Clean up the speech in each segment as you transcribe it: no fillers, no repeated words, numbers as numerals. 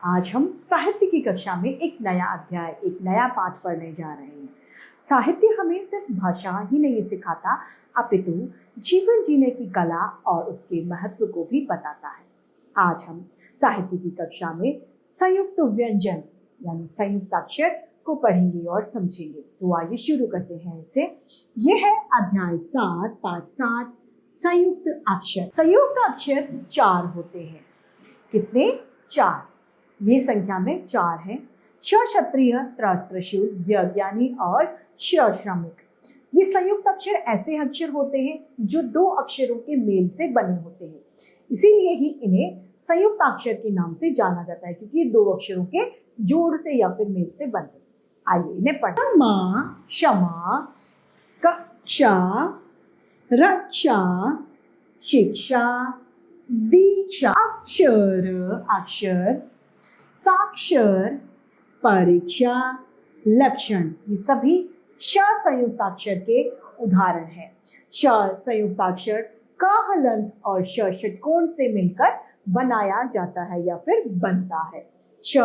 आज हम साहित्य की कक्षा में एक नया अध्याय, एक नया पाठ पढ़ने जा रहे हैं। साहित्य हमें सिर्फ भाषा ही नहीं सिखाता, अपितु जीवन जीने की कला और उसके महत्व को भी बताता है। आज हम साहित्य की कक्षा में संयुक्त व्यंजन यानी संयुक्ताक्षर को पढ़ेंगे और समझेंगे। तो आइए शुरू करते हैं इसे। यह है अध्याय 7 पाठ 7 संयुक्त अक्षर। संयुक्त अक्षर 4 होते हैं। कितने? 4। ये संख्या में 4 हैं। श क्षत्रिय, त्र त्रिशूल, य ज्ञानी और श श्रमिक। ये संयुक्त अक्षर ऐसे अक्षर होते हैं जो 2 अक्षरों के मेल से बने होते हैं, इसीलिए ही इन्हें संयुक्त अक्षर के नाम से जाना जाता है, क्योंकि ये 2 अक्षरों के जोड़ से या फिर मेल से बनते हैं। आइए इन्हें पढ़ें। क्षमा, क्षमा, कक्षा, रक्षा, शिक्षा, दीक्षा, अक्षर, अक्षर, साक्षर, परीक्षा, लक्षण। ये सभी श संयुक्ताक्षर के उदाहरण हैं। श संयुक्ताक्षर क हलंत और श षटकोण से मिलकर बनाया जाता है या फिर बनता है। श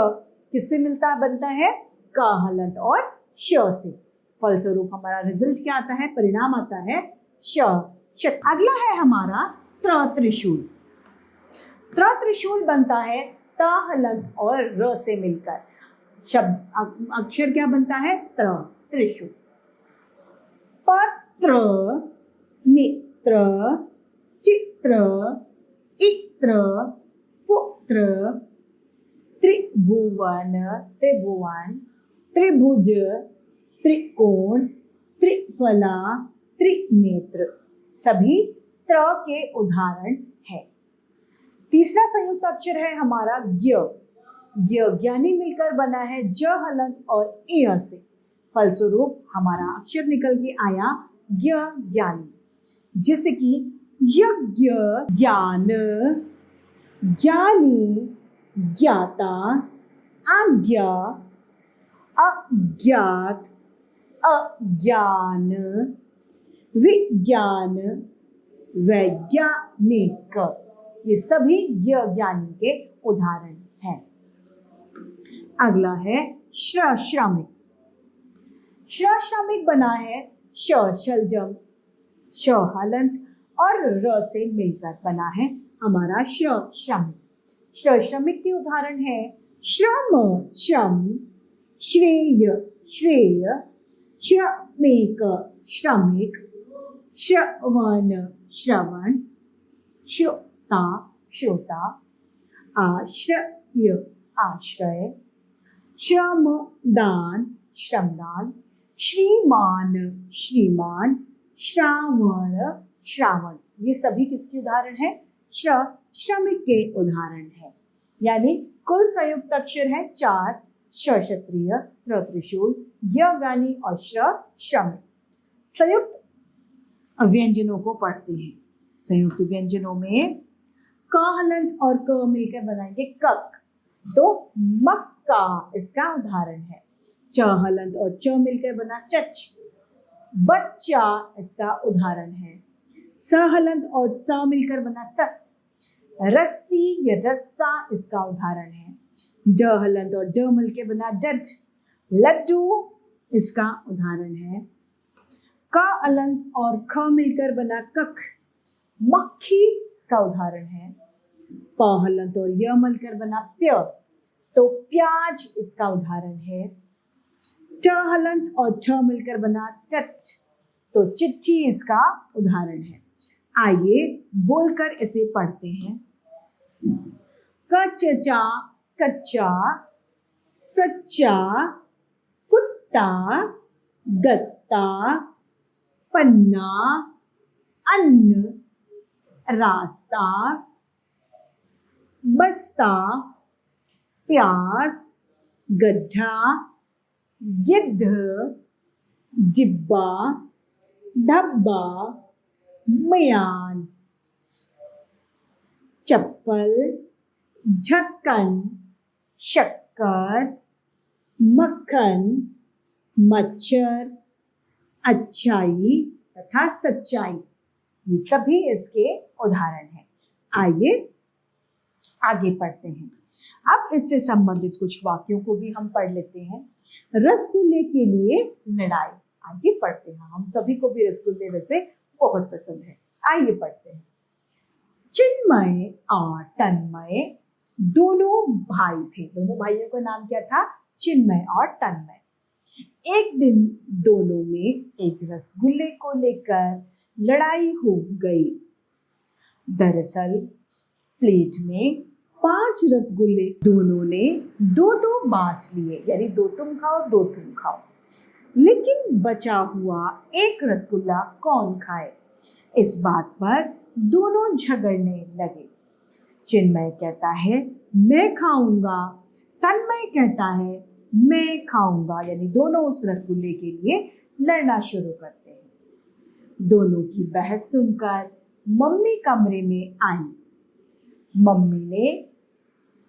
किससे बनता है? क हलंत और श से। फलस्वरूप हमारा रिजल्ट क्या आता है? परिणाम आता है श। अगला है हमारा त्र त्रिशूल। त्र त्रिशूल बनता है त हलंत और र से मिलकर। शब्द अक्षर क्या बनता है? त्र त्रिशूल। पत्र, मित्र, चित्र, इत्र, पुत्र, त्रिभुवन, त्रिभुवन, त्रिभुज, त्रिकोण, त्रिफला, त्रिनेत्र। सभी त्र के उदाहरण हैं। तीसरा संयुक्त अक्षर है हमारा ज्ञ। ज्ञ ज्ञानी मिलकर बना है ज हलंत और इ से। फलस्वरूप हमारा अक्षर निकल के आया ज्ञ ज्ञानी, जैसे कि यज्ञ, ज्ञान, ज्ञानी, ज्ञाता, आज्ञा, अज्ञात, अज्ञान, विज्ञान, वैज्ञानिक। ये सभी ज्ञ ज्ञानी के उदाहरण हैं। अगला है श्रमिक। श्रमिक बना है श शलजम, श हलंत और र से मिलकर बना है हमारा श्रमिक। श्रमिक के उदाहरण है श्रम, श्रम, श्रेय, श्रेय, श्रमिक, श्रमिक, श्रवण, श्रवण, श्रोता, श्रोता, आश्रय, आश्रय, श्रमदान, श्रमदान, श्रीमान, श्रीमान, श्रावण, श्रावण। ये सभी किसके उदाहरण हैं? श्रमिक के उदाहरण हैं। यानी कुल संयुक्त अक्षर है 4। श क्षत्रिय, त्र त्रिशूल, य ज्ञानी और श्रमिक। संयुक्त व्यंजनों को पढ़ते हैं। संयुक्त व्यंजनों में क हलंत और क मिलकर बनाएंगे कक। तो मक्का इसका उदाहरण है। च हलंत और च मिलकर बना चच। बच्चा इसका उदाहरण है। स हलंत और स मिलकर बना सस। रस्सी या रस्सा इसका उदाहरण है। ड हलंत और ड मिलकर बना डड। लड्डू इसका उदाहरण है। क अलंत और ख मिलकर बना कख। मक्खी इसका उदाहरण है। प हलंत और य मिलकर बना प्य। तो प्याज इसका उदाहरण है। ट हलंत और ठ मिलकर बना टट। तो चिट्ठी इसका उदाहरण है। आइए बोलकर इसे पढ़ते हैं। कचचा, कच्चा, सच्चा, कुत्ता, गत्ता, पन्ना, अन्न, रास्ता, बस्ता, प्यास, गड्ढा, गिद्ध, डिब्बा, धब्बा, मयान, चप्पल, ढक्कन, शक्कर, मक्खन, मच्छर, अच्छाई तथा सच्चाई। ये सभी इसके उदाहरण हैं। आइए आगे पढ़ते हैं। अब इससे संबंधित कुछ वाक्यों को भी हम पढ़ लेते हैं। रसगुल्ले के लिए लड़ाई। आइए पढ़ते हैं। हम सभी को भी रसगुल्ले वैसे बहुत पसंद है। आइए पढ़ते हैं। चिन्मय और तन्मय दोनों भाई थे। दोनों भाइयों का नाम क्या था? चिन्मय और तन्मय। एक दिन दोनों में एक रसगुल्ले को लेकर लड़ाई हो गई। दरअसल प्लेट में 5 रसगुल्ले दोनों ने दो बांट लिए, यानी 2 तुम खाओ 2 तुम खाओ। लेकिन बचा हुआ एक रसगुल्ला कौन खाए, इस बात पर दोनों झगड़ने लगे। चिन्मय कहता है मैं खाऊंगा, तन्मय कहता है मैं खाऊंगा, यानी दोनों उस रसगुल्ले के लिए लड़ना शुरू करते हैं। दोनों की बहस सुनकर मम्मी कमरे में आई।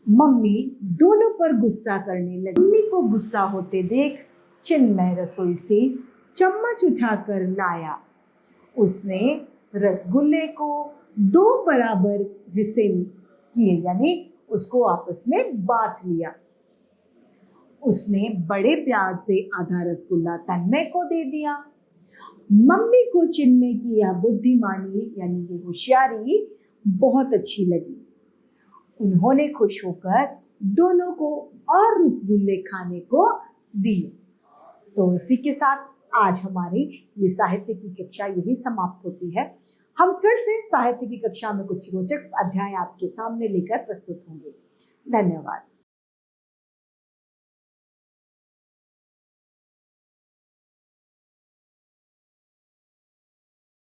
मम्मी दोनों पर गुस्सा करने लगी। मम्मी को गुस्सा होते देख चिन्मय रसोई से चम्मच उठाकर लाया। उसने रसगुल्ले को 2 बराबर हिस्से किए, यानी उसको आपस में बांट लिया। उसने बड़े प्यार से आधा रसगुल्ला तन्मय को दे दिया। मम्मी को चिन्मय की यह बुद्धिमानी यानी ये होशियारी बहुत अच्छी लगी। उन्होंने खुश होकर दोनों को और रसगुल्ले खाने को दिए। तो इसी के साथ आज हमारी ये साहित्य की कक्षा यही समाप्त होती है। हम फिर से साहित्य की कक्षा में कुछ रोचक अध्याय आपके सामने लेकर प्रस्तुत होंगे। धन्यवाद।